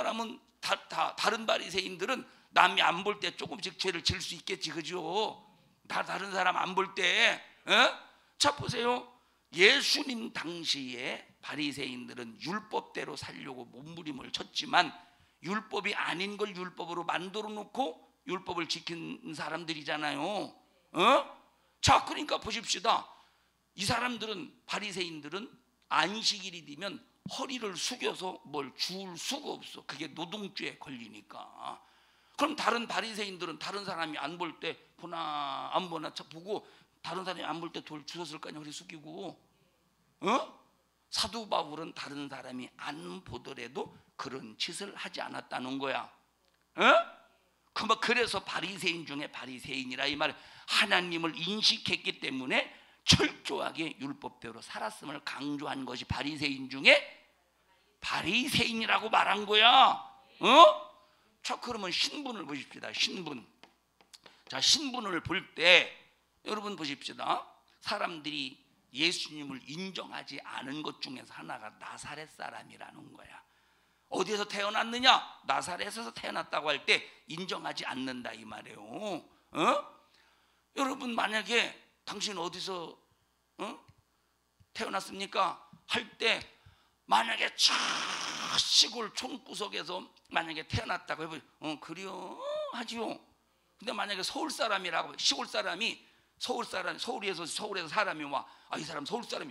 바리새인들은 남이 안 볼 때 조금씩 죄를 지을 수 있겠지, 그죠? 다른 사람 안 볼 때. 자 보세요. 예수님 당시에 바리새인들은 율법대로 살려고 몸부림을 쳤지만 율법이 아닌 걸 율법으로 만들어 놓고 율법을 지킨 사람들이잖아요. 자 그러니까 보십시다. 이 사람들은, 바리새인들은 안식일이 되면 허리를 숙여서 뭘 주울 수가 없어. 그게 노동죄에 걸리니까. 그럼 다른 바리새인들은 다른 사람이 안 볼 때 보나 안 보나 보고, 다른 사람이 안 볼 때 돌 주웠을 거 아니야, 허리 숙이고. 사도 바울은 다른 사람이 안 보더라도 그런 짓을 하지 않았다는 거야. 그래서 바리새인 중에 바리새인이라 이 말, 하나님을 인식했기 때문에 철저하게 율법대로 살았음을 강조한 것이 바리새인 중에 바리새인이라고 말한 거야. 자 그러면 신분을 보십시다. 신분. 자 신분을 볼 때 여러분 보십시다. 사람들이 예수님을 인정하지 않은 것 중에서 하나가 나사렛 사람이라는 거야. 어디에서 태어났느냐? 나사렛에서 태어났다고 할 때 인정하지 않는다 이 말이에요. 여러분 만약에 당신 어디서 태어났습니까? 할 때 만약에 저 시골 촌구석에서 만약에 태어났다고 해보죠. 그래요 하지요. 근데 만약에 서울 사람이라고, 시골 사람이 서울에서 사람이 와, 이 사람 서울 사람이,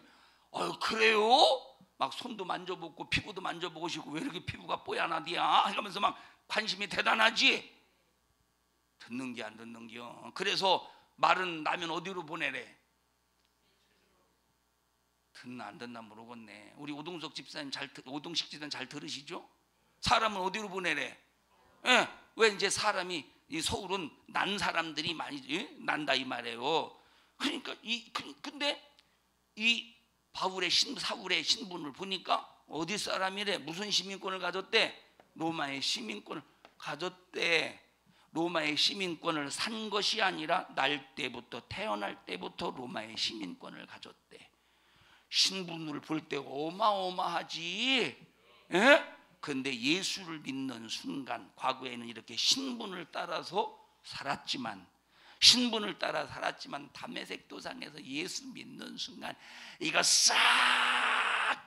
그래요? 막 손도 만져보고 피부도 만져보고 싶고, 왜 이렇게 피부가 뽀얀하디야? 하면서 막 관심이 대단하지. 듣는 게 안 듣는 겨. 그래서 말은 나면 어디로 보내래? 듣나 안 듣나 모르겠네. 우리 오동석 집사님 오동식 집사님 잘 들으시죠? 사람은 어디로 보내래? 왜 이제 사람이, 이 서울은 난 사람들이 많이 난다 이 말이에요. 그러니까 근데 이 사울의 신분을 보니까 어디 사람이래? 무슨 시민권을 가졌대? 로마의 시민권을 가졌대. 로마의 시민권을 산 것이 아니라 태어날 때부터 로마의 시민권을 가졌대. 신분을 볼 때 어마어마하지. 그런데 예수를 믿는 순간, 과거에는 이렇게 신분을 따라서 살았지만 다메섹 도상에서 예수 믿는 순간 이거 싹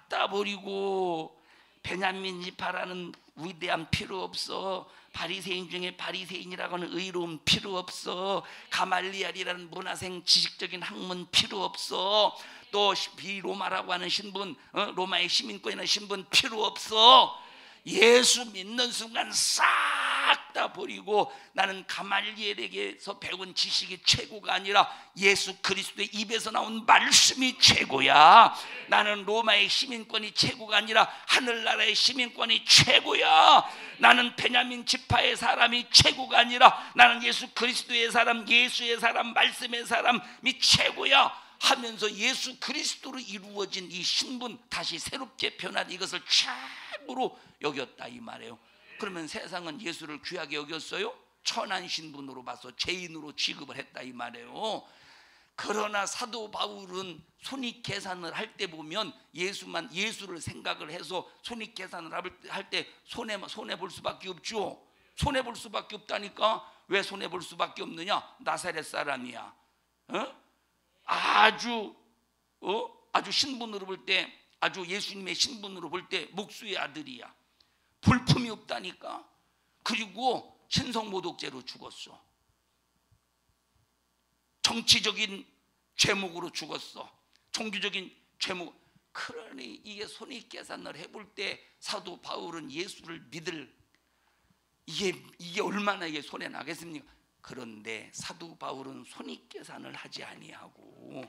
다 버리고, 베냐민 지파라는 위대한 필요 없어. 바리새인 중에 바리새인이라고 하는 의로움 필요 없어. 가말리엘이라는 문화생 지식적인 학문 필요 없어. 또 비로마라고 하는 신분, 로마의 시민권이라는 신분 필요 없어. 예수 믿는 순간 싹 다 버리고, 나는 가말리엘에게서 배운 지식이 최고가 아니라 예수 그리스도의 입에서 나온 말씀이 최고야. 나는 로마의 시민권이 최고가 아니라 하늘나라의 시민권이 최고야. 나는 베냐민 지파의 사람이 최고가 아니라 나는 예수 그리스도의 사람, 예수의 사람, 말씀의 사람이 최고야 하면서 예수 그리스도로 이루어진 이 신분, 다시 새롭게 변한 이것을 최고로 여겼다 이 말이에요. 그러면 세상은 예수를 귀하게 여겼어요? 천한 신분으로 봐서 죄인으로 취급을 했다 이 말이에요. 그러나 사도 바울은 손익 계산을 할 때 보면 예수를 생각을 해서 손익 계산을 할 때 손해 볼 수밖에 없죠. 손해 볼 수밖에 없다니까. 왜 손해 볼 수밖에 없느냐? 나사렛 사람이야. 아주 신분으로 볼 때, 아주 예수님의 신분으로 볼 때 목수의 아들이야. 볼품이 없다니까. 그리고 신성모독죄로 죽었어. 정치적인 죄목으로 죽었어. 종교적인 죄목. 그러니 이게 손익 계산을 해볼 때 사도 바울은 예수를 믿을, 이게 얼마나 이게 손해 나겠습니까? 그런데 사도 바울은 손익 계산을 하지 아니하고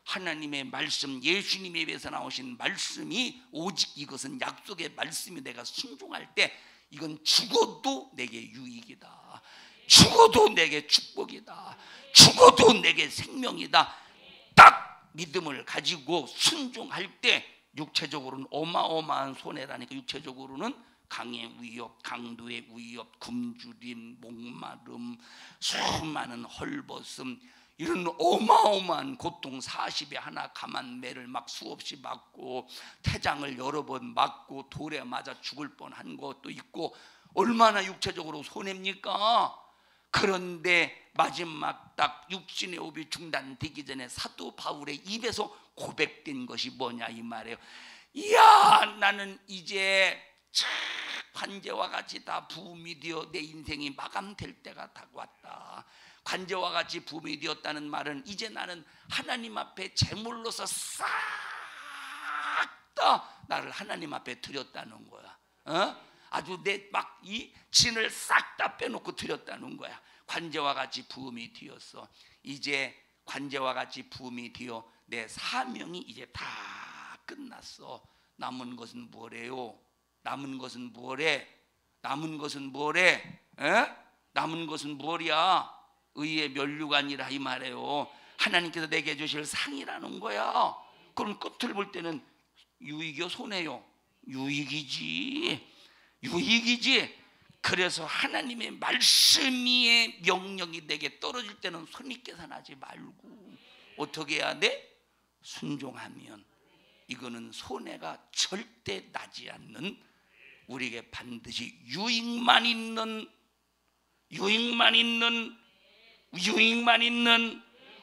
하나님의 말씀, 예수님에 비해서 나오신 말씀이, 오직 이것은 약속의 말씀이, 내가 순종할 때 이건 죽어도 내게 유익이다, 죽어도 내게 축복이다, 죽어도 내게 생명이다, 딱 믿음을 가지고 순종할 때 육체적으로는 어마어마한 손해라니까. 육체적으로는 강의 위협, 강도의 위협, 굶주림, 목마름, 수많은 헐벗음, 이런 어마어마한 고통, 40에 하나 감한 매를 막 수없이 맞고, 태장을 여러 번 맞고, 돌에 맞아 죽을 뻔한 것도 있고, 얼마나 육체적으로 손해입니까? 그런데 마지막 딱 육신의 호흡이 중단되기 전에 사도 바울의 입에서 고백된 것이 뭐냐 이 말이에요. 이야, 나는 이제 관제와 같이 다 부음이 되어 내 인생이 마감될 때가 다가왔다. 관제와 같이 부음이 되었다는 말은 이제 나는 하나님 앞에 제물로서 싹 다 나를 하나님 앞에 드렸다는 거야. 아주 내 막 이 진을 싹 다 빼놓고 드렸다는 거야. 관제와 같이 부음이 되었어. 이제 관제와 같이 부음이 되어 내 사명이 이제 다 끝났어. 남은 것은 뭐래요? 남은 것은 뭐래? 남은 것은 뭐래? 남은 것은 뭐랴? 의의 면류관이라 이 말이에요. 하나님께서 내게 주실 상이라는 거야. 그럼 끝을 볼 때는 유익이요 손해요? 유익이지. 유익이지. 그래서 하나님의 말씀의 명령이 내게 떨어질 때는 손이 계산하지 말고 어떻게 해야 돼? 순종하면 이거는 손해가 절대 나지 않는, 우리에게 반드시 유익만 있는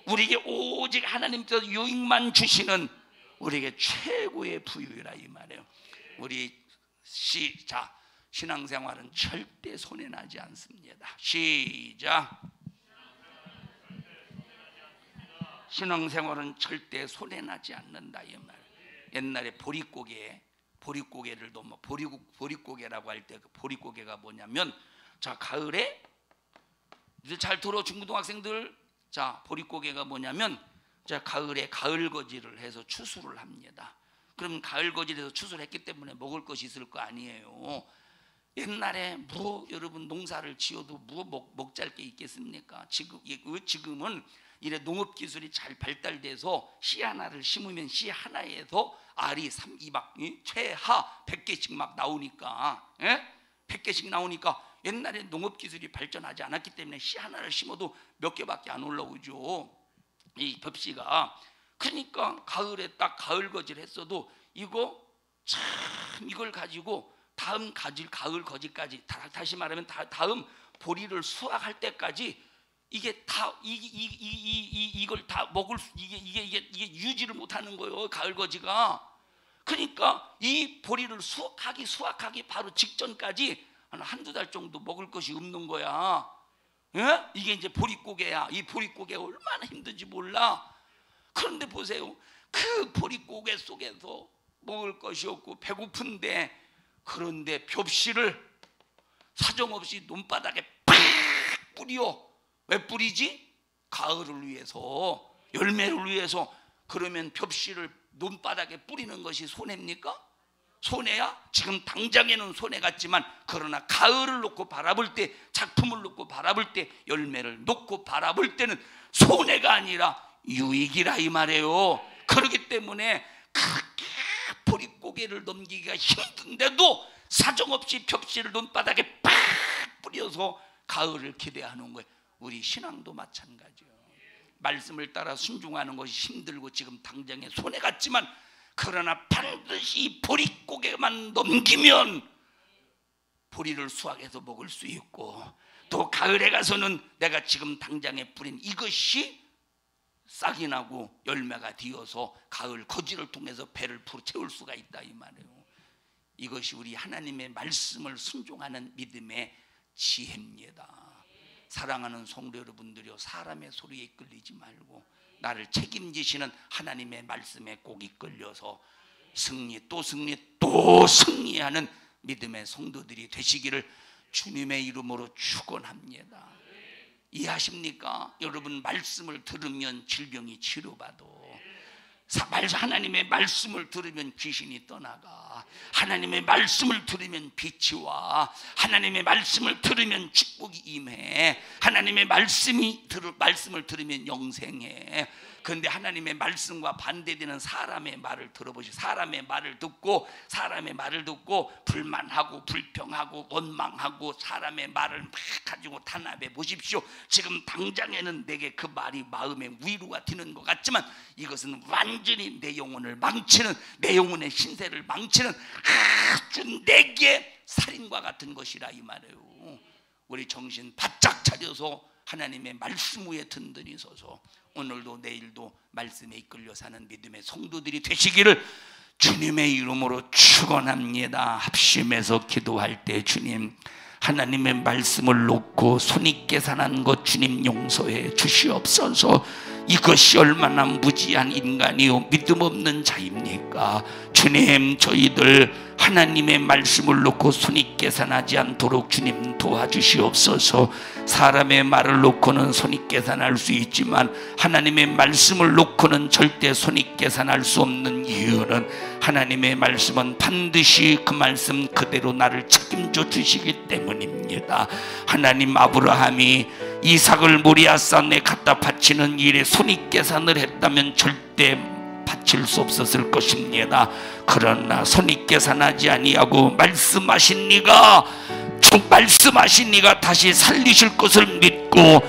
우리에게 오직 하나님께서 유익만 주시는 우리에게 최고의 부유라 이 말이에요. 우리 시작. 신앙생활은 절대 손해나지 않습니다. 시작. 신앙생활은 절대 손해나지 않는다 이 말. 옛날에 보릿고개를 너무 보릿고개라고 할 때 그 보릿고개가 뭐냐면, 자 가을에 이제 잘 들어 중고등학생들. 자 보릿고개가 뭐냐면, 자 가을에 가을거지를 해서 추수를 합니다. 그럼 가을거지를 해서 추수를 했기 때문에 먹을 것이 있을 거 아니에요. 옛날에 여러분 농사를 지어도 먹잘 게 있겠습니까? 지금은 이래 농업 기술이 잘 발달돼서 씨 하나를 심으면 씨 하나에서 알이 최하 100개씩 막 나오니까, 100개씩 나오니까 옛날에 농업 기술이 발전하지 않았기 때문에 씨 하나를 심어도 몇 개밖에 안 올라오죠. 이 벽씨가. 그러니까 가을에 딱 가을거지를 했어도 이걸 가지고 다음 가을 거지까지, 다시 말하면 다음 보리를 수확할 때까지 이게 다 이걸 다 먹을 이게 유지를 못하는 거예요, 가을 거지가. 그러니까 이 보리를 수확하기 바로 직전까지 한두 달 정도 먹을 것이 없는 거야. 이게 이제 보릿고개야. 이 보릿고개가 얼마나 힘든지 몰라. 그런데 보세요, 그 보릿고개 속에서 먹을 것이 없고 배고픈데, 그런데 벽씨를 사정없이 논바닥에 팍 뿌려. 왜 뿌리지? 가을을 위해서, 열매를 위해서. 그러면 벽씨를 논바닥에 뿌리는 것이 손해입니까? 손해야? 지금 당장에는 손해 같지만, 그러나 가을을 놓고 바라볼 때, 작품을 놓고 바라볼 때, 열매를 놓고 바라볼 때는 손해가 아니라 유익이라 이 말이에요. 그렇기 때문에 그렇게 보릿고개를 넘기기가 힘든데도 사정없이 벽씨를 논바닥에 팍 뿌려서 가을을 기대하는 거예요. 우리 신앙도 마찬가지예요. 말씀을 따라 순종하는 것이 힘들고 지금 당장에 손해 같지만, 그러나 반드시 보릿고개만 넘기면 보리를 수확해서 먹을 수 있고, 또 가을에 가서는 내가 지금 당장에 뿌린 이것이 싹이 나고 열매가 되어서 가을 거지를 통해서 배를 채울 수가 있다 이 말이에요. 이것이 우리 하나님의 말씀을 순종하는 믿음의 지혜입니다. 사랑하는 성도 여러분들이요, 사람의 소리에 이끌리지 말고 나를 책임지시는 하나님의 말씀에 꼭 이끌려서 승리 또 승리하는 믿음의 성도들이 되시기를 주님의 이름으로 축원합니다. 이해하십니까? 여러분, 말씀을 들으면 질병이 치료받아. 하나님의 말씀을 들으면 귀신이 떠나가. 하나님의 말씀을 들으면 빛이 와. 하나님의 말씀을 들으면 축복이 임해. 하나님의 말씀을 들으면 영생해. 그런데 하나님의 말씀과 반대되는 사람의 말을 들어보시오. 사람의 말을 듣고 불만하고 불평하고 원망하고 사람의 말을 막 가지고 탄압해 보십시오. 지금 당장에는 내게 그 말이 마음에 위로가 되는 것 같지만 이것은 완전히 완전히 내 영혼을 망치는, 내 영혼의 신세를 망치는 아주 내게 살인과 같은 것이라 이 말이에요. 우리 정신 바짝 차려서 하나님의 말씀 위에 든든히 서서 오늘도 내일도 말씀에 이끌려 사는 믿음의 성도들이 되시기를 주님의 이름으로 축원합니다. 합심해서 기도할 때 주님, 하나님의 말씀을 놓고 손익 계산한 것 주님 용서해 주시옵소서. 이것이 얼마나 무지한 인간이요 믿음 없는 자입니까? 주님, 저희들 하나님의 말씀을 놓고 손익 계산하지 않도록 주님 도와주시옵소서. 사람의 말을 놓고는 손익 계산할 수 있지만 하나님의 말씀을 놓고는 절대 손익 계산할 수 없는 이유는 하나님의 말씀은 반드시 그 말씀 그대로 나를 책임져 주시기 때문입니다. 하나님, 아브라함이 이삭을 모리아산에 갖다 바치는 일에 손익 계산을 했다면 절대 바칠 수 없었을 것입니다. 그러나 손익 계산하지 아니하고 말씀하신 이가 다시 살리실 것을 믿고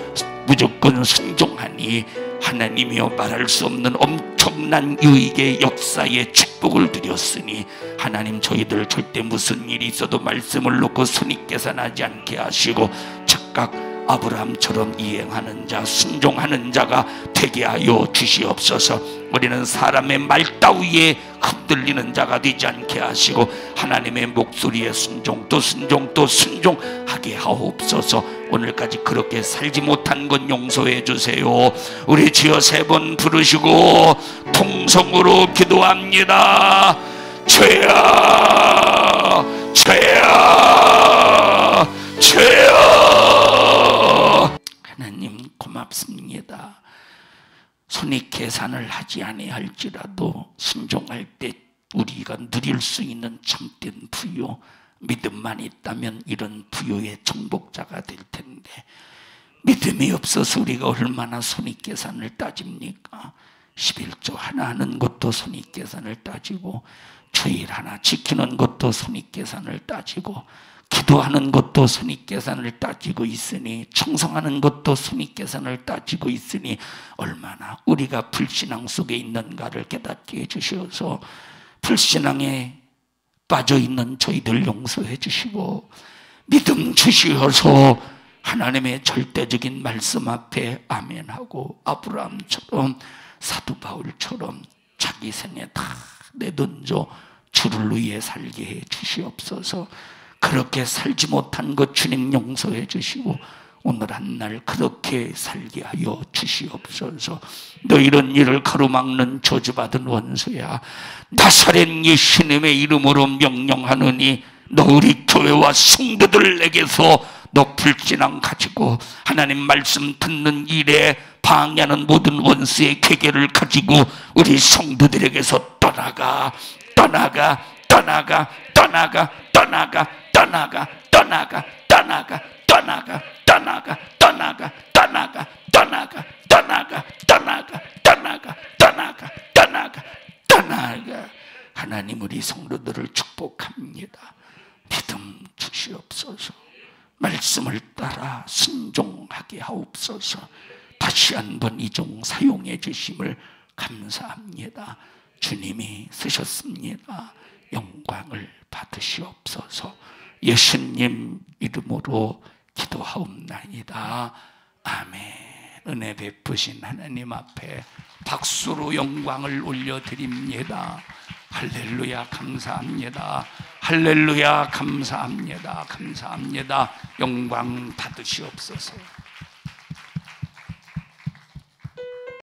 무조건 순종하니 하나님이여 말할 수 없는 엄청난 유익의 역사의 축복을 드렸으니 하나님, 저희들 절대 무슨 일이 있어도 말씀을 놓고 손익 계산하지 않게 하시고 즉각 아브라함처럼 이행하는 자, 순종하는 자가 되게 하여 주시옵소서. 우리는 사람의 말 따위에 흔들리는 자가 되지 않게 하시고 하나님의 목소리에 순종 또 순종 또 순종하게 하옵소서. 오늘까지 그렇게 살지 못한 것 용서해 주세요. 우리 주여 3번 부르시고 통성으로 기도합니다. 죄야, 죄야, 죄야. 하나님 고맙습니다. 손익 계산을 하지 아니할지라도 순종할 때 우리가 누릴 수 있는 참된 부요, 믿음만 있다면 이런 부요의 정복자가 될 텐데 믿음이 없어서 우리가 얼마나 손익 계산을 따집니까? 11조 하나 하는 것도 손익 계산을 따지고 주일 하나 지키는 것도 손익 계산을 따지고 기도하는 것도 손익 계산을 따지고 있으니 청성하는 것도 손익 계산을 따지고 있으니 얼마나 우리가 불신앙 속에 있는가를 깨닫게 해주셔서 불신앙에 빠져있는 저희들 용서해 주시고 믿음 주시어서 하나님의 절대적인 말씀 앞에 아멘하고 아브라함처럼 사도 바울처럼 자기 생에 다 내던져 주를 위해 살게 해 주시옵소서. 그렇게 살지 못한 것 주님 용서해 주시고 오늘 한 날 그렇게 살게 하여 주시옵소서. 너 이런 일을 가로막는 저주받은 원수야, 나사렛 예수님의 이름으로 명령하느니 너 우리 교회와 성도들에게서 너 불신앙 가지고 하나님 말씀 듣는 일에 방해하는 모든 원수의 괴계를 가지고 우리 성도들에게서 떠나가, 떠나가, 떠나가, 떠나가, 떠나가, 떠나가, 떠나가, 떠나가, 떠나가, 떠나가, 떠나가, 떠나가, 떠나가, 떠나가, 떠나가, 떠나가, 떠나가, 떠나가, 떠나가. 하나님, 우리 성도들을 축복합니다. 믿음 주시옵소서. 말씀을 따라 순종하게 하옵소서. 다시 한번 이 종 사용해 주심을 감사합니다. 주님이 쓰셨습니다. 영광을 받으시옵소서. 예수님 이름으로 기도하옵나이다. 아멘. 은혜 베푸신 하나님 앞에 박수로 영광을 올려드립니다. 할렐루야, 감사합니다. 할렐루야, 감사합니다. 감사합니다. 영광 받으시옵소서.